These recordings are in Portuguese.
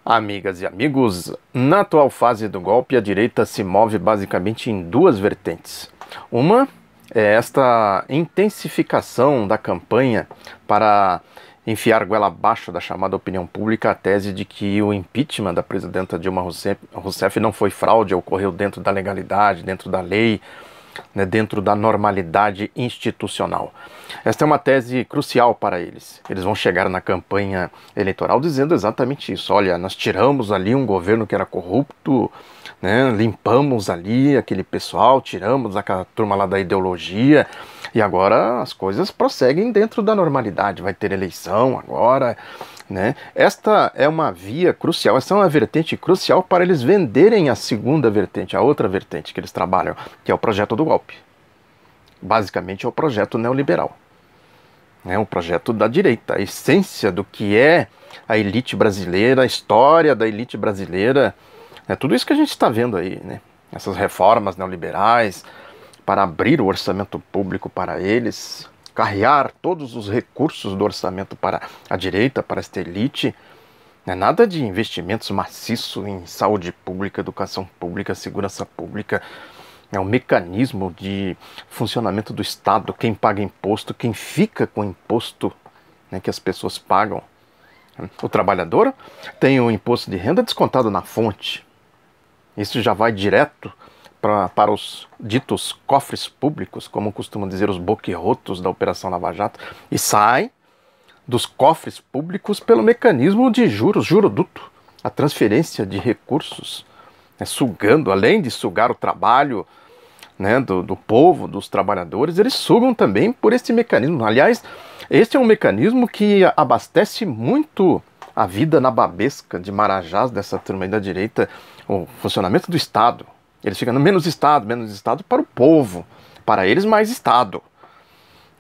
Amigas e amigos, na atual fase do golpe, a direita se move basicamente em duas vertentes. Uma é esta intensificação da campanha para enfiar goela abaixo da chamada opinião pública a tese de que o impeachment da presidenta Dilma Rousseff não foi fraude, ocorreu dentro da legalidade, dentro da lei, dentro da normalidade institucional. Esta é uma tese crucial para eles. Eles vão chegar na campanha eleitoral dizendo exatamente isso. Olha, nós tiramos ali um governo que era corrupto, limpamos ali aquele pessoal, tiramos aquela turma lá da ideologia e agora as coisas prosseguem dentro da normalidade. Vai ter eleição agora, Esta é uma via crucial, essa é uma vertente crucial para eles venderem a segunda vertente, a outra vertente que eles trabalham, que é o projeto do golpe. Basicamente é o projeto neoliberal, o projeto da direita, a essência do que é a elite brasileira, a história da elite brasileira, tudo isso que a gente está vendo aí, essas reformas neoliberais para abrir o orçamento público para eles, carrear todos os recursos do orçamento para a direita, para esta elite. Não é nada de investimentos maciços em saúde pública, educação pública, segurança pública. É um mecanismo de funcionamento do Estado, quem paga imposto, quem fica com o imposto que as pessoas pagam. O trabalhador tem o imposto de renda descontado na fonte. Isso já vai direto para os ditos cofres públicos, como costumam dizer os boquirrotos da Operação Lava Jato, e sai dos cofres públicos pelo mecanismo de juros, juroduto, a transferência de recursos, sugando, além de sugar o trabalho do povo, dos trabalhadores, eles sugam também por esse mecanismo. Aliás, este é um mecanismo que abastece muito a vida nababesca de Marajás, dessa turma aí da direita, o funcionamento do Estado. Eles ficam menos Estado para o povo, para eles mais Estado.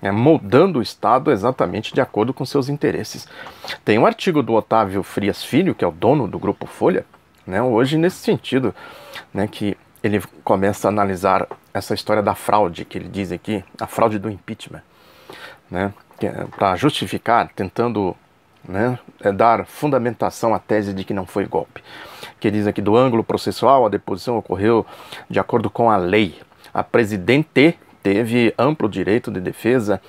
Moldando o Estado exatamente de acordo com seus interesses. Tem um artigo do Otávio Frias Filho, que é o dono do Grupo Folha, hoje nesse sentido, que ele começa a analisar essa história da fraude, que ele diz aqui, a fraude do impeachment, para justificar, tentando dar fundamentação à tese de que não foi golpe. Que diz aqui, do ângulo processual, a deposição ocorreu de acordo com a lei. A presidente teve amplo direito de defesa,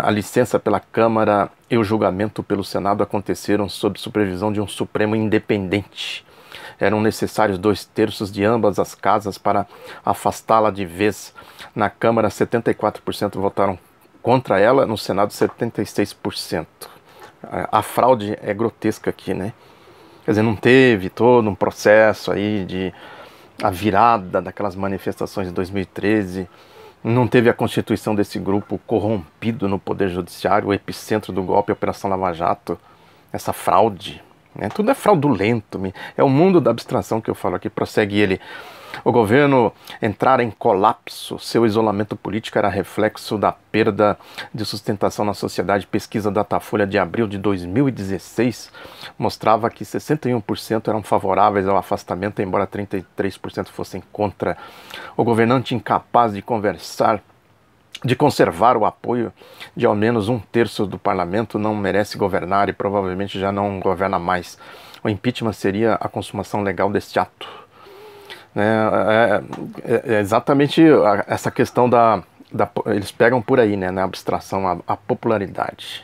a licença pela Câmara e o julgamento pelo Senado aconteceram sob supervisão de um Supremo independente. Eram necessários 2/3 de ambas as casas para afastá-la de vez. Na Câmara, 74% votaram contra ela, no Senado, 76%. A fraude é grotesca aqui, Quer dizer, não teve todo um processo aí de a virada daquelas manifestações de 2013, não teve a constituição desse grupo corrompido no Poder Judiciário, o epicentro do golpe, a Operação Lava Jato, essa fraude. Tudo é fraudulento, é o mundo da abstração que eu falo aqui, prossegue ele. O governo entrar em colapso, seu isolamento político era reflexo da perda de sustentação na sociedade. Pesquisa Datafolha de abril de 2016 mostrava que 61% eram favoráveis ao afastamento, embora 33% fossem contra. O governante incapaz de conservar o apoio de ao menos 1/3 do parlamento não merece governar e provavelmente já não governa mais. O impeachment seria a consumação legal deste ato. É exatamente essa questão eles pegam por aí, na abstração, a popularidade.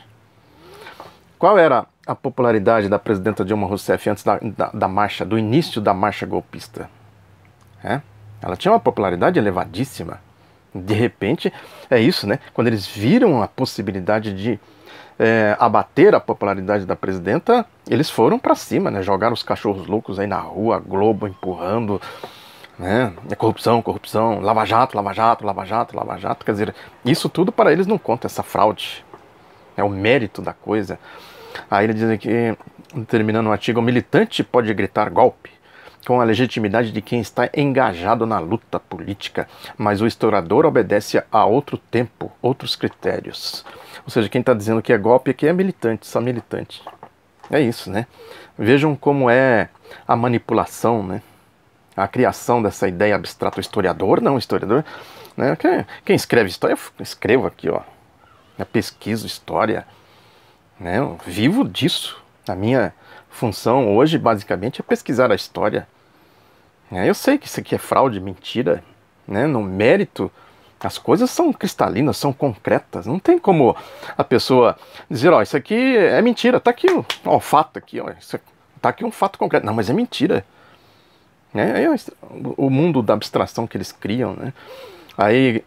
Qual era a popularidade da presidenta Dilma Rousseff antes da marcha, do início da marcha golpista? Ela tinha uma popularidade elevadíssima. De repente, é isso, Quando eles viram a possibilidade de abater a popularidade da presidenta, eles foram para cima, jogaram os cachorros loucos aí na rua, Globo empurrando, corrupção, corrupção, Lava Jato, Lava Jato, Lava Jato, Lava Jato. Quer dizer, isso tudo para eles não conta, essa fraude. É o mérito da coisa. Aí ele diz aqui, terminando o artigo, o militante pode gritar golpe com a legitimidade de quem está engajado na luta política, mas o historiador obedece a outro tempo, outros critérios. Ou seja, quem está dizendo que é golpe aqui é militante, só militante. É isso, Vejam como é a manipulação, a criação dessa ideia abstrata. O historiador, quem escreve história, eu escrevo aqui, eu pesquiso história, eu vivo disso. A minha função hoje, basicamente, é pesquisar a história. Eu sei que isso aqui é fraude, mentira, né? No mérito, as coisas são cristalinas, são concretas. Não tem como a pessoa dizer, ó, isso aqui é mentira, tá aqui ó, o fato aqui, ó, tá aqui um fato concreto. Não, mas é mentira. É o mundo da abstração que eles criam, né? Aí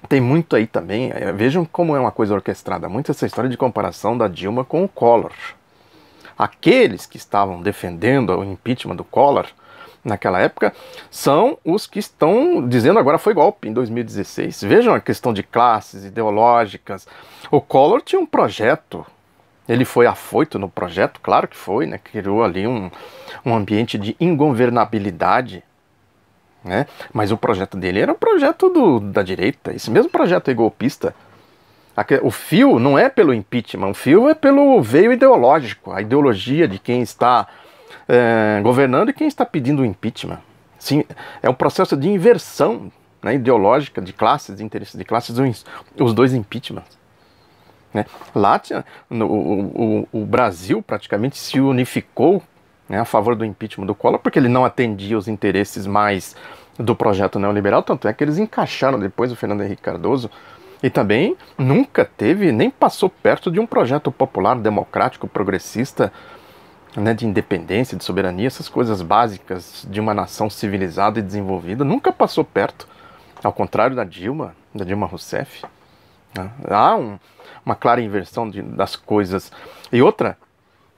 tem muito aí também, vejam como é uma coisa orquestrada, muito essa história de comparação da Dilma com o Collor. Aqueles que estavam defendendo o impeachment do Collor naquela época são os que estão dizendo agora foi golpe em 2016. Vejam a questão de classes ideológicas. O Collor tinha um projeto, ele foi afoito no projeto, claro que foi, né? Criou ali um ambiente de ingovernabilidade, né? Mas o projeto dele era um projeto da direita, esse mesmo projeto é golpista. O fio não é pelo impeachment, o fio é pelo veio ideológico, a ideologia de quem está governando e quem está pedindo o impeachment. Sim, é um processo de inversão, né, ideológica de classes, de interesses de classes, os dois impeachments. Né? Lá o Brasil praticamente se unificou, né, a favor do impeachment do Collor, porque ele não atendia os interesses mais do projeto neoliberal, tanto é que eles encaixaram depois o Fernando Henrique Cardoso, e também nunca teve, nem passou perto de um projeto popular, democrático, progressista, né, de independência, de soberania, essas coisas básicas de uma nação civilizada e desenvolvida, nunca passou perto, ao contrário da Dilma Rousseff. Né? Há uma clara inversão das coisas. E outra,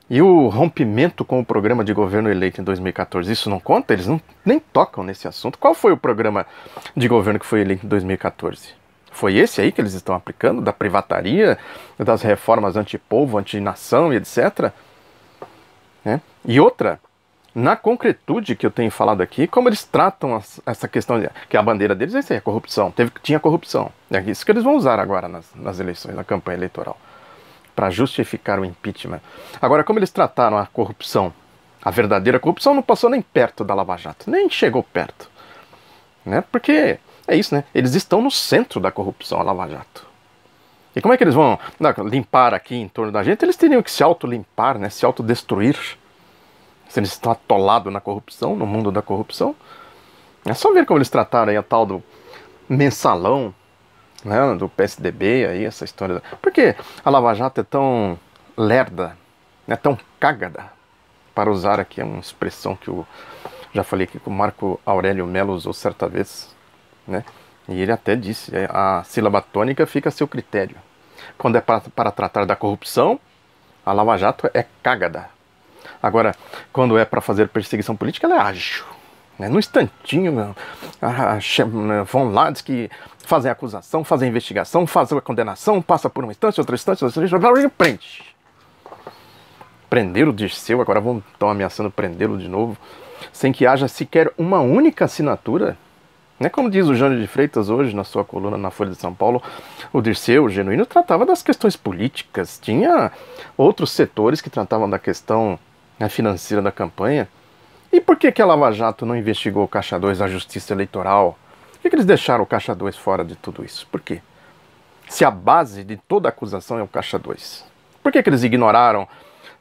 e o rompimento com o programa de governo eleito em 2014, isso não conta? Eles nem tocam nesse assunto. Qual foi o programa de governo que foi eleito em 2014? Foi esse aí que eles estão aplicando, da privataria, das reformas anti-povo, anti-nação e etc., né? E outra, na concretude que eu tenho falado aqui, como eles tratam essa questão, que a bandeira deles é isso aí, a corrupção, tinha corrupção. É isso que eles vão usar agora nas eleições, na campanha eleitoral, para justificar o impeachment. Agora, como eles trataram a corrupção, a verdadeira corrupção, não passou nem perto da Lava Jato, nem chegou perto. Né? Porque é isso, né? Eles estão no centro da corrupção, a Lava Jato. E como é que eles vão limpar aqui em torno da gente? Eles teriam que se autolimpar, né? Se autodestruir. Se eles estão atolados na corrupção, no mundo da corrupção. É só ver como eles trataram aí a tal do mensalão, né? Do PSDB, aí, essa história. Por que a Lava Jato é tão lerda, né? Tão cágada, para usar aqui uma expressão que eu já falei aqui que o Marco Aurélio Mello usou certa vez, né? E ele até disse, a sílaba tônica fica a seu critério. Quando é para tratar da corrupção, a Lava Jato é cágada. Agora, quando é para fazer perseguição política, ela é ágil. Né? No instantinho, vão lá, diz que fazem a acusação, fazem a investigação, fazem a condenação, passa por uma instância, outra instância, e prende. Prenderam o Dirceu, agora estão ameaçando prendê-lo de novo, sem que haja sequer uma única assinatura. Né? Como diz o Jânio de Freitas hoje, na sua coluna na Folha de São Paulo, o Dirceu, o Genuíno, tratava das questões políticas. Tinha outros setores que tratavam da questão, né, financeira da campanha. E por que a Lava Jato não investigou o Caixa 2, a Justiça Eleitoral? Por que eles deixaram o Caixa 2 fora de tudo isso? Por quê? Se a base de toda acusação é o Caixa 2. Por que eles ignoraram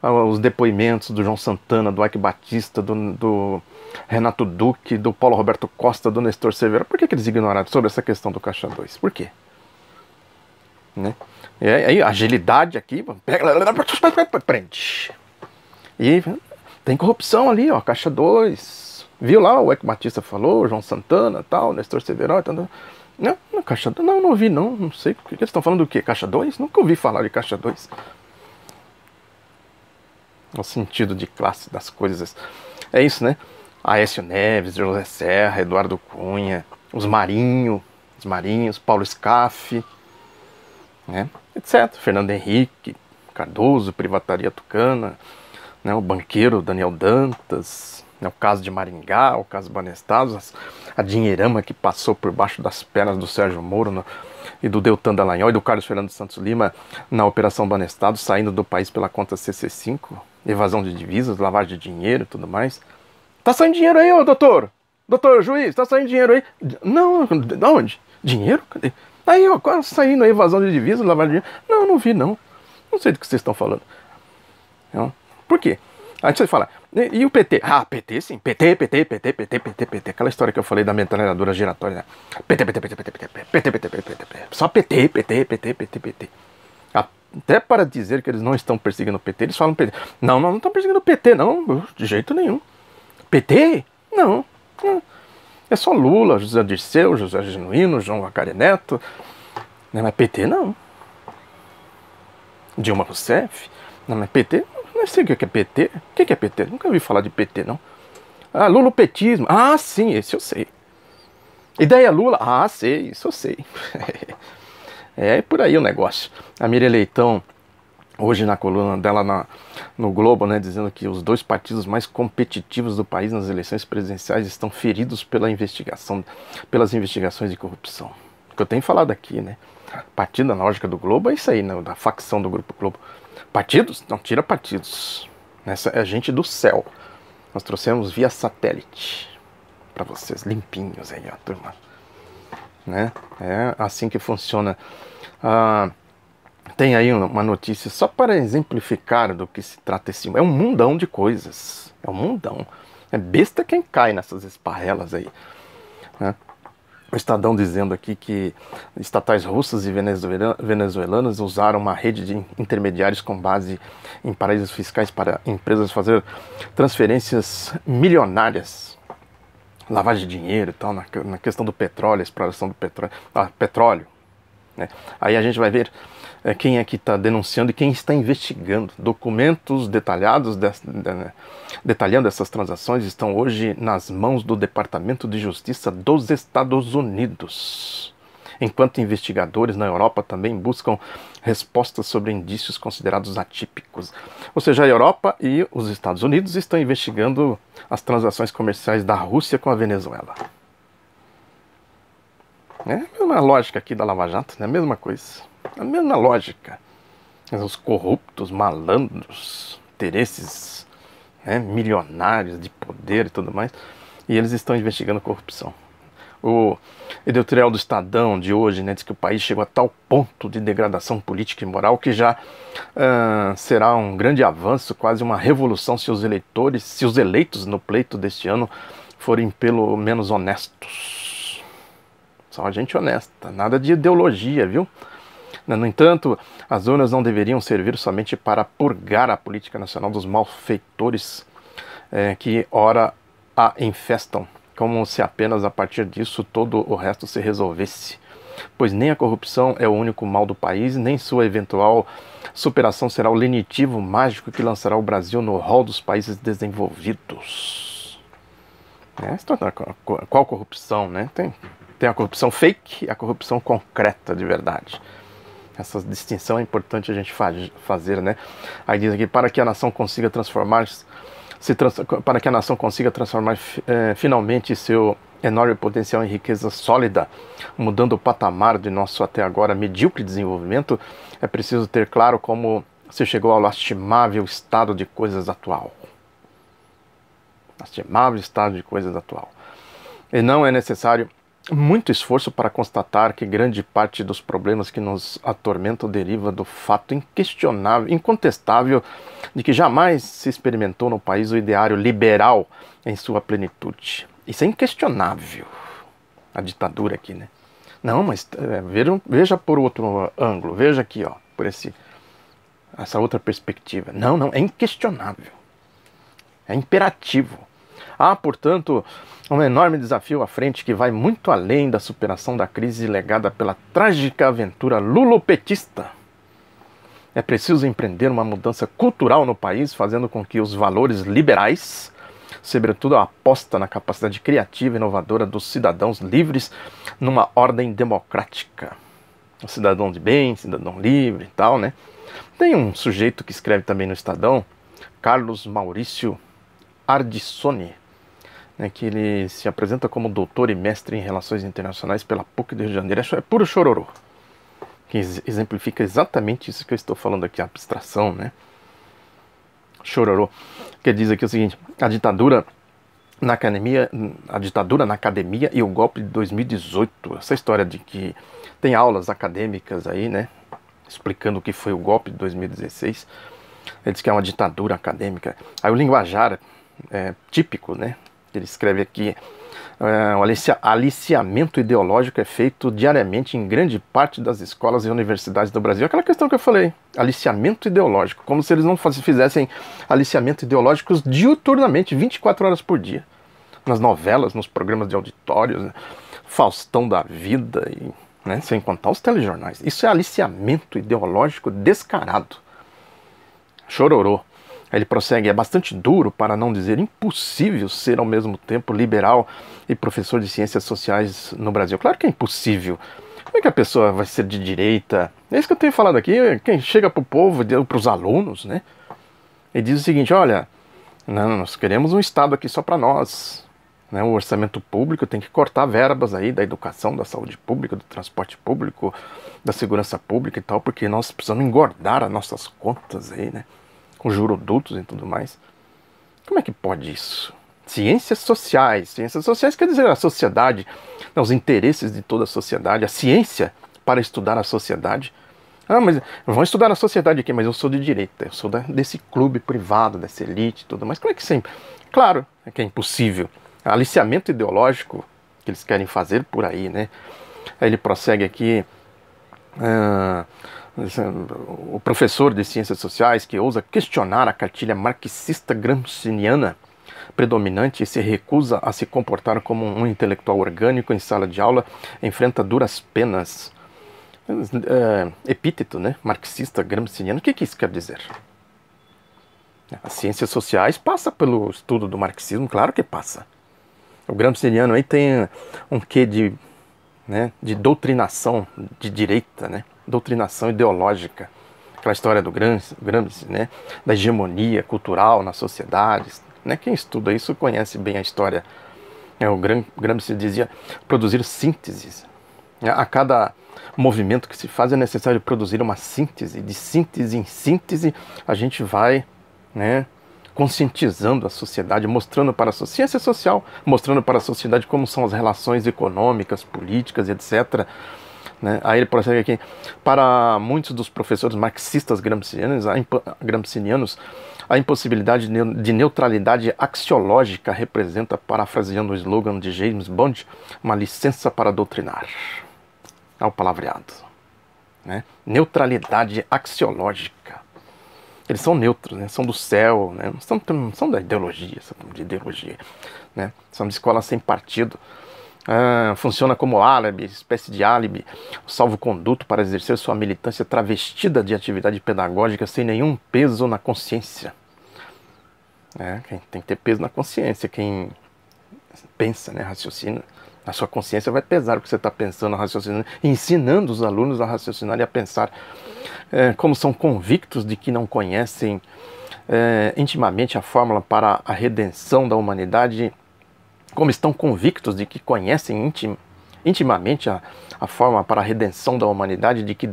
os depoimentos do João Santana, do Ike Batista, do Renato Duque, do Paulo Roberto Costa, do Nestor Severo? Por que eles ignoraram sobre essa questão do Caixa 2? Por quê? Né? E aí, agilidade aqui, prende. E tem corrupção ali, ó, Caixa 2. Viu lá, o Ike Batista falou, João Santana, tal, Nestor Severo, tal. Não, Caixa 2, não ouvi, não sei. O que eles estão falando do quê? Caixa 2? Nunca ouvi falar de Caixa 2. O sentido de classe das coisas. É isso, né? Aécio Neves, José Serra, Eduardo Cunha, os Marinhos, Paulo Scaff, né? Etc. Fernando Henrique Cardoso, Privataria Tucana, né? O banqueiro Daniel Dantas, né? O caso de Maringá, o caso Banestados, a dinheirama que passou por baixo das pernas do Sérgio Moro e do Deltan Dallagnol e do Carlos Fernando Santos Lima na Operação Banestados, saindo do país pela conta CC5, evasão de divisas, lavagem de dinheiro e tudo mais. Tá saindo dinheiro aí, ô doutor? Doutor juiz, tá saindo dinheiro aí? Não, de onde? Dinheiro? Cadê? Aí, ó, quase saindo aí, evasão de divisas, lavagem de dinheiro. Não vi, não. Não sei do que vocês estão falando. Não. Por quê? Aí você fala, e o PT? Ah, PT sim, PT, PT, PT, PT, PT, PT. Aquela história que eu falei da metralhadora giratória, né? PT, PT, PT, PT, PT, PT, PT, PT, PT. Só PT, PT, PT, PT, PT. Até para dizer que eles não estão perseguindo o PT, eles falam PT. Não, não estão perseguindo o PT, não, de jeito nenhum. PT? Não. É só Lula, José Dirceu, José Genuíno, João Vacari Neto. Mas PT não. Dilma Rousseff. Não, mas PT? Não sei o que é PT. O que é PT? Nunca ouvi falar de PT, não. Ah, lulopetismo. Ah, sim, esse eu sei. Ideia Lula. Ah, sei, isso eu sei. É por aí o negócio. A Miriam Leitão, hoje na coluna dela no Globo, né, dizendo que os dois partidos mais competitivos do país nas eleições presidenciais estão feridos pelas investigações de corrupção. O que eu tenho falado aqui, né? Partido na lógica do Globo é isso aí, né, da facção do Grupo Globo. Partidos? Não, tira partidos. Essa é a gente do céu. Nós trouxemos via satélite para vocês, limpinhos aí, ó, turma. Né? É assim que funciona. Tem aí uma notícia só para exemplificar do que se trata esse. É um mundão de coisas. É um mundão. É besta quem cai nessas esparrelas aí. Né? O Estadão dizendo aqui que estatais russas e venezuelanas usaram uma rede de intermediários com base em paraísos fiscais para empresas fazer transferências milionárias, lavagem de dinheiro e tal, na questão do petróleo, exploração do petróleo. Né? Aí a gente vai ver quem é que está denunciando e quem está investigando. Documentos detalhados detalhando essas transações estão hoje nas mãos do Departamento de Justiça dos Estados Unidos, enquanto investigadores na Europa também buscam respostas sobre indícios considerados atípicos. Ou seja, a Europa e os Estados Unidos estão investigando as transações comerciais da Rússia com a Venezuela. É a mesma lógica aqui da Lava Jato, é a mesma coisa. A mesma lógica. Os corruptos, malandros, interesses, né, milionários de poder e tudo mais. E eles estão investigando corrupção. O editorial do Estadão de hoje, né, diz que o país chegou a tal ponto de degradação política e moral que já será um grande avanço, quase uma revolução se os eleitos no pleito deste ano forem pelo menos honestos. Só gente honesta, nada de ideologia, viu? No entanto, as urnas não deveriam servir somente para purgar a política nacional dos malfeitores que ora a infestam, como se apenas a partir disso todo o resto se resolvesse. Pois nem a corrupção é o único mal do país, nem sua eventual superação será o lenitivo mágico que lançará o Brasil no rol dos países desenvolvidos. Qual corrupção, né? Tem a corrupção fake e a corrupção concreta de verdade. Essa distinção é importante a gente fazer, né? Aí diz aqui, para que a nação consiga transformar finalmente seu enorme potencial em riqueza sólida, mudando o patamar de nosso até agora medíocre desenvolvimento, é preciso ter claro como se chegou ao lastimável estado de coisas atual. Lastimável estado de coisas atual. E não é necessário muito esforço para constatar que grande parte dos problemas que nos atormentam deriva do fato inquestionável, incontestável, de que jamais se experimentou no país o ideário liberal em sua plenitude. Isso é inquestionável, a ditadura aqui, né? Não, mas veja por outro ângulo, veja aqui, ó, por essa outra perspectiva. Não, é inquestionável, é imperativo. Há, portanto, um enorme desafio à frente que vai muito além da superação da crise legada pela trágica aventura lulopetista. É preciso empreender uma mudança cultural no país, fazendo com que os valores liberais, sobretudo a aposta na capacidade criativa e inovadora dos cidadãos livres numa ordem democrática. Um cidadão de bem, cidadão livre e tal, né? Tem um sujeito que escreve também no Estadão, Carlos Maurício Ardissoni, que ele se apresenta como doutor e mestre em Relações Internacionais pela PUC do Rio de Janeiro. É puro chororô, que exemplifica exatamente isso que eu estou falando aqui, a abstração, né? Chororô, que diz aqui o seguinte, a ditadura na academia e o golpe de 2018, essa história de que tem aulas acadêmicas aí, né, explicando o que foi o golpe de 2016, Ele diz que é uma ditadura acadêmica. Aí o linguajar típico, né? Ele escreve aqui: o aliciamento ideológico é feito diariamente em grande parte das escolas e universidades do Brasil. Aquela questão que eu falei, aliciamento ideológico, como se eles não fizessem aliciamento ideológicos diuturnamente, 24 horas por dia. Nas novelas, nos programas de auditórios, né? Faustão da vida, e, né? Sem contar os telejornais. Isso é aliciamento ideológico descarado. Chororô. Aí ele prossegue: é bastante duro, para não dizer impossível, ser ao mesmo tempo liberal e professor de ciências sociais no Brasil. Claro que é impossível. Como é que a pessoa vai ser de direita? É isso que eu tenho falado aqui. Quem chega para o povo, para os alunos, né? E diz o seguinte: olha, não, nós queremos um Estado aqui só para nós. Né? O orçamento público tem que cortar verbas aí da educação, da saúde pública, do transporte público, da segurança pública e tal, porque nós precisamos engordar as nossas contas aí, né? Com jurodutos e tudo mais. Como é que pode isso? Ciências sociais quer dizer a sociedade, os interesses de toda a sociedade, a ciência para estudar a sociedade. Ah, mas vão estudar a sociedade aqui, mas eu sou de direita, eu sou desse clube privado, dessa elite e tudo mais. Como é que sempre? Claro que é impossível. Aliciamento ideológico que eles querem fazer por aí, né? Aí ele prossegue aqui: o professor de ciências sociais que ousa questionar a cartilha marxista gramsciana predominante e se recusa a se comportar como um intelectual orgânico em sala de aula enfrenta duras penas. Epíteto, né? Marxista gramsciano. O que isso quer dizer? As ciências sociais passa pelo estudo do marxismo, claro que passa. O gramsciano aí tem um quê de, né, de doutrinação de direita, né? Doutrinação ideológica. Aquela história do Gramsci, né? Da hegemonia cultural nas sociedades. Né? Quem estuda isso conhece bem a história. O Gramsci dizia produzir sínteses. A cada movimento que se faz é necessário produzir uma síntese. De síntese em síntese a gente vai, né, conscientizando a sociedade, mostrando para a ciência social, mostrando para a sociedade como são as relações econômicas, políticas, etc. Né? Aí ele prossegue aqui: para muitos dos professores marxistas gramscianos, a impossibilidade de neutralidade axiológica representa, parafraseando o slogan de James Bond, uma licença para doutrinar. É o palavreado. Né? Neutralidade axiológica. Eles são neutros, né? São do céu, né? Não são da ideologia, né? São de escola sem partido. Funciona como álibi, espécie de álibi, salvo-conduto para exercer sua militância travestida de atividade pedagógica sem nenhum peso na consciência. Quem tem que ter peso na consciência, quem pensa, né, raciocina, a sua consciência vai pesar o que você está pensando, raciocinando, ensinando os alunos a raciocinar e a pensar. Como são convictos de que não conhecem intimamente a fórmula para a redenção da humanidade, como estão convictos de que conhecem intimamente a fórmula para a redenção da humanidade, de que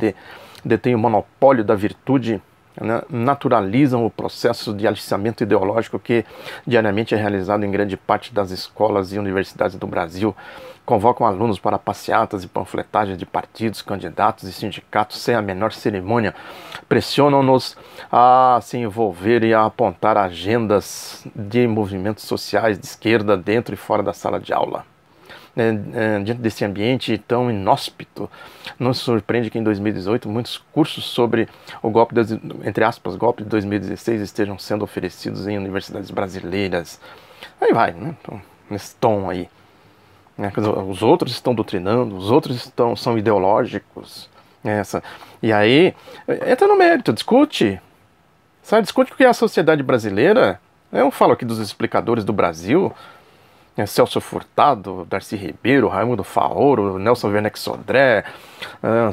detêm o monopólio da virtude, né, naturalizam o processo de aliciamento ideológico que diariamente é realizado em grande parte das escolas e universidades do Brasil, convocam alunos para passeatas e panfletagens de partidos, candidatos e sindicatos sem a menor cerimônia, pressionam-nos a se envolver e a apontar agendas de movimentos sociais de esquerda dentro e fora da sala de aula. Diante desse ambiente tão inóspito, não se surpreende que em 2018 muitos cursos sobre o golpe, entre aspas, golpe de 2016 estejam sendo oferecidos em universidades brasileiras. Aí vai, né? Então, nesse tom aí. Os outros estão doutrinando, os outros são ideológicos. E aí, entra no mérito, discute. Sabe, discute o que é a sociedade brasileira. Eu falo aqui dos explicadores do Brasil, Celso Furtado, Darcy Ribeiro, Raimundo Faoro, Nelson Werneck Sodré,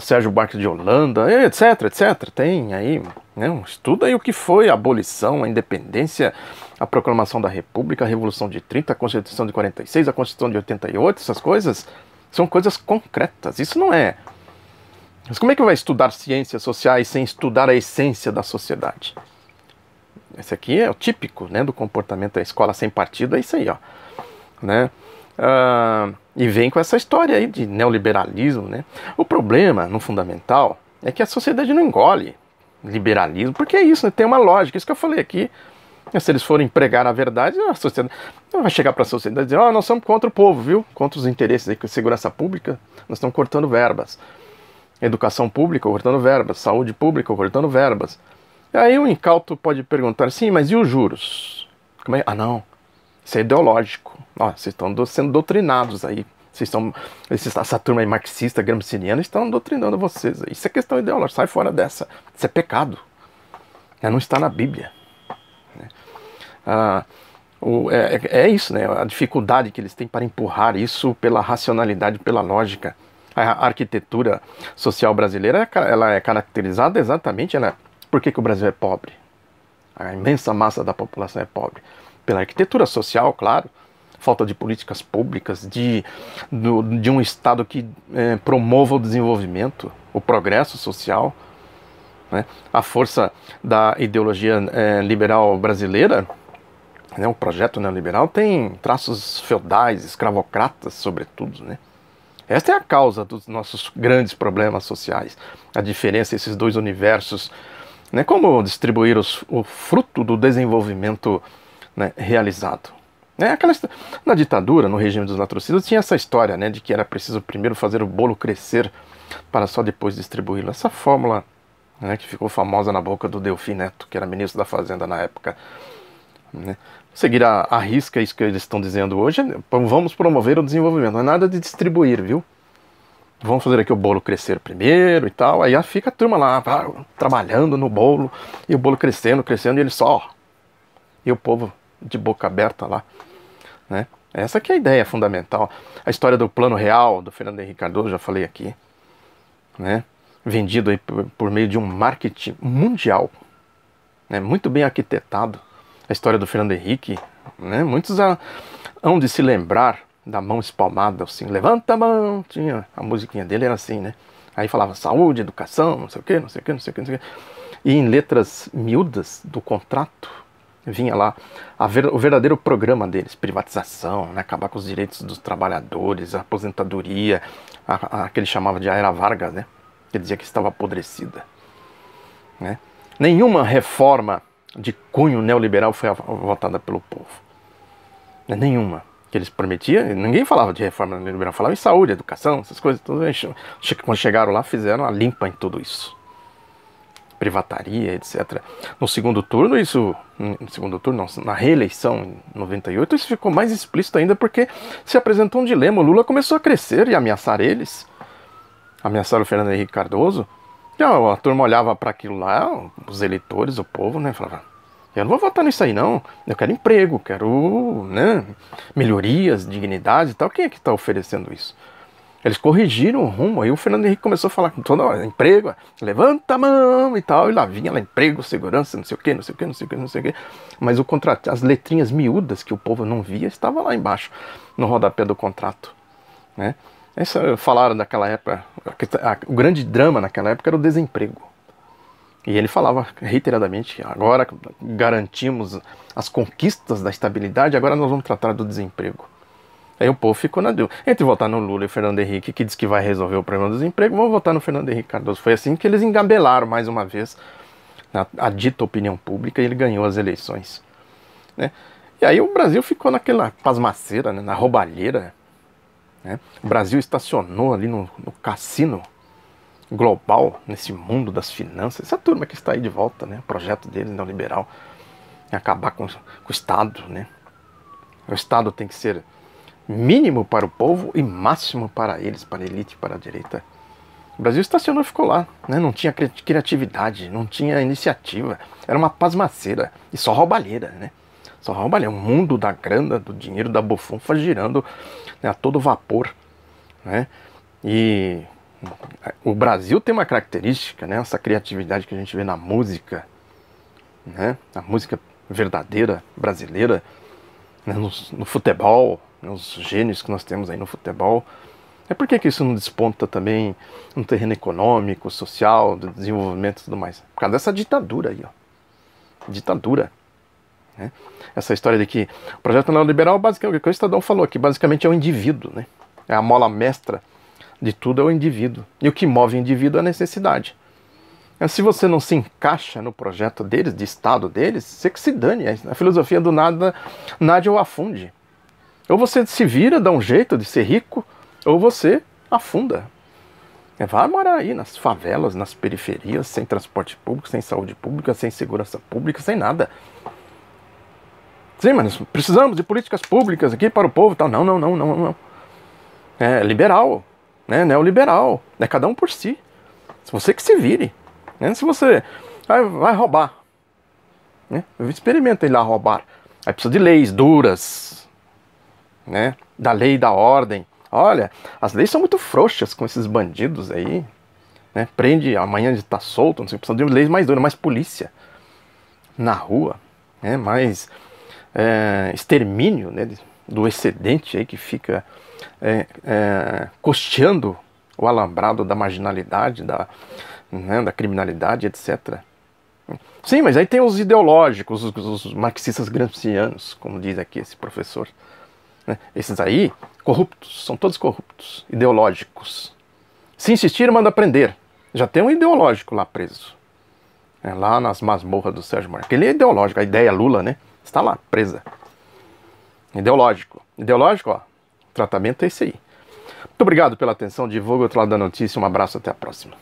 Sérgio Buarque de Holanda, etc, etc. Tem aí, né, estuda aí o que foi a abolição, a independência, a proclamação da República, a Revolução de 30, a Constituição de 46, a Constituição de 88, essas coisas são coisas concretas. Isso não é... Mas como é que vai estudar ciências sociais sem estudar a essência da sociedade? Esse aqui é o típico, né, do comportamento da escola sem partido, é isso aí, ó. Né? E vem com essa história aí de neoliberalismo, né? O problema, no fundamental, é que a sociedade não engole, liberalismo, porque é isso, né? Tem uma lógica, isso que eu falei aqui. Se eles forem pregar a verdade, a sociedade vai chegar para a sociedade e dizer: nós somos contra o povo, viu? Contra os interesses aí, segurança pública, nós estamos cortando verbas. Educação pública, cortando verbas. Saúde pública, cortando verbas. E aí o incauto pode perguntar: sim, mas e os juros? Como é? Ah, não, isso é ideológico. Vocês estão sendo doutrinados aí. Essa turma aí marxista, gramsciana, estão doutrinando vocês. Isso é questão ideológica, sai fora dessa. Isso é pecado. Não está na Bíblia. É isso, né? A dificuldade que eles têm para empurrar isso pela racionalidade, pela lógica. A arquitetura social brasileira, ela é caracterizada exatamente, por que o Brasil é pobre? A imensa massa da população é pobre. Pela arquitetura social, claro, falta de políticas públicas, de um Estado que promova o desenvolvimento, o progresso social, né? A força da ideologia liberal brasileira, o projeto neoliberal, tem traços feudais, escravocratas, sobretudo, né? Esta é a causa dos nossos grandes problemas sociais, a diferença, esses dois universos, né? Como distribuir o fruto do desenvolvimento, né, realizado. Na ditadura, no regime dos latrocidas, tinha essa história, né, de que era preciso primeiro fazer o bolo crescer para só depois distribuí-lo. Essa fórmula, né, que ficou famosa na boca do Delfim Neto, que era ministro da Fazenda na época, né? Seguir a risca isso que eles estão dizendo hoje: vamos promover o desenvolvimento, não é nada de distribuir, viu? Vamos fazer aqui o bolo crescer primeiro e tal, aí fica a turma lá trabalhando no bolo, e o bolo crescendo, e ele só, e o povo de boca aberta lá, né? Essa que é a ideia fundamental. A história do Plano Real, do Fernando Henrique Cardoso, já falei aqui, né? Vendido aí por meio de um marketing mundial, né? Muito bem arquitetado. A história do Fernando Henrique, né? Muitos hão de se lembrar da mão espalmada, assim, levanta a mão, tinha a musiquinha dele, era assim, né? Aí falava saúde, educação, não sei o que, não sei o que, não sei o que, não sei o que. E em letras miúdas do contrato, vinha lá o verdadeiro programa deles: privatização, né? Acabar com os direitos dos trabalhadores, a aposentadoria, a que ele chamava de Era Vargas, né? Que dizia que estava apodrecida, né? Nenhuma reforma de cunho neoliberal foi votada pelo povo. Nenhuma. Que eles prometiam, ninguém falava de reforma neoliberal, falava em saúde, educação, essas coisas. Quando chegaram lá, fizeram a limpa em tudo isso. Privataria, etc. No segundo turno, na reeleição em 98, isso ficou mais explícito ainda, porque se apresentou um dilema. O Lula começou a crescer e ameaçar eles. Ameaçaram o Fernando Henrique Cardoso. A turma olhava para aquilo lá, os eleitores, o povo, né, falava: eu não vou votar nisso aí não, eu quero emprego, quero, né, melhorias, dignidade e tal. Quem é que está oferecendo isso? Eles corrigiram o rumo, aí o Fernando Henrique começou a falar com toda hora: emprego, levanta a mão e tal, e lá vinha lá, emprego, segurança, não sei o que, não sei o que, não sei o que, não sei o que. Mas as letrinhas miúdas que o povo não via, estavam lá embaixo, no rodapé do contrato, né? Falaram daquela época, o grande drama naquela época era o desemprego. E ele falava reiteradamente: agora garantimos as conquistas da estabilidade, agora nós vamos tratar do desemprego. Aí o povo ficou na dúvida entre votar no Lula e Fernando Henrique, que diz que vai resolver o problema do desemprego, vamos votar no Fernando Henrique Cardoso. Foi assim que eles engabelaram mais uma vez a dita opinião pública, e ele ganhou as eleições, né? E aí o Brasil ficou naquela pasmaceira, né, na roubalheira, né? O Brasil estacionou ali no cassino global, nesse mundo das finanças. Essa turma que está aí de volta, né? O projeto deles neoliberal é acabar com o Estado, né? O Estado tem que ser mínimo para o povo e máximo para eles, para a elite, para a direita. O Brasil estacionou e ficou lá, né? Não tinha criatividade, não tinha iniciativa, era uma pasmaceira e só roubalheira, né? Só roubalheira, um mundo da grana, do dinheiro, da bufunfa girando, né, a todo vapor, né? E o Brasil tem uma característica, né? Essa criatividade que a gente vê na música, né? A música verdadeira brasileira, né? No futebol, né? Os gênios que nós temos aí no futebol. Por que isso não desponta também no terreno econômico, social, do desenvolvimento e tudo mais? Por causa dessa ditadura aí, ó. Ditadura, né? Essa história de que o projeto neoliberal, basicamente, o que o Estadão falou aqui, basicamente é o indivíduo, né? É a mola mestra de tudo, é o indivíduo. E o que move o indivíduo é a necessidade. Se você não se encaixa no projeto deles, de Estado deles, você que se dane. A filosofia do nada, nada ou afunde. Ou você se vira, dá um jeito de ser rico, ou você afunda. Vai morar aí nas favelas, nas periferias, sem transporte público, sem saúde pública, sem segurança pública, sem nada. Sim, mas precisamos de políticas públicas aqui para o povo e tal. Não, não, não, não, não. É liberal, né? Neoliberal. É cada um por si. Se você que se vire. Né? Se você vai roubar, né? Experimenta ir lá roubar. Aí precisa de leis duras, né? Da lei e da ordem. Olha, as leis são muito frouxas com esses bandidos aí, né? Prende amanhã de estar solto, não sei, precisa de leis mais duras, mais polícia na rua, né? Mais extermínio, né? Do excedente aí que fica costeando o alambrado da marginalidade, da criminalidade, etc. Sim, mas aí tem os ideológicos, os marxistas gramscianos, como diz aqui esse professor. Né? Esses aí, corruptos, são todos corruptos, ideológicos. Se insistir, manda prender. Já tem um ideológico lá preso. Lá nas masmorras do Sérgio Moro. Ele é ideológico, a ideia Lula, né? Está lá, presa. Ideológico. Ideológico, ó. O tratamento é esse aí. Muito obrigado pela atenção. Divulga o outro lado da notícia. Um abraço, até a próxima.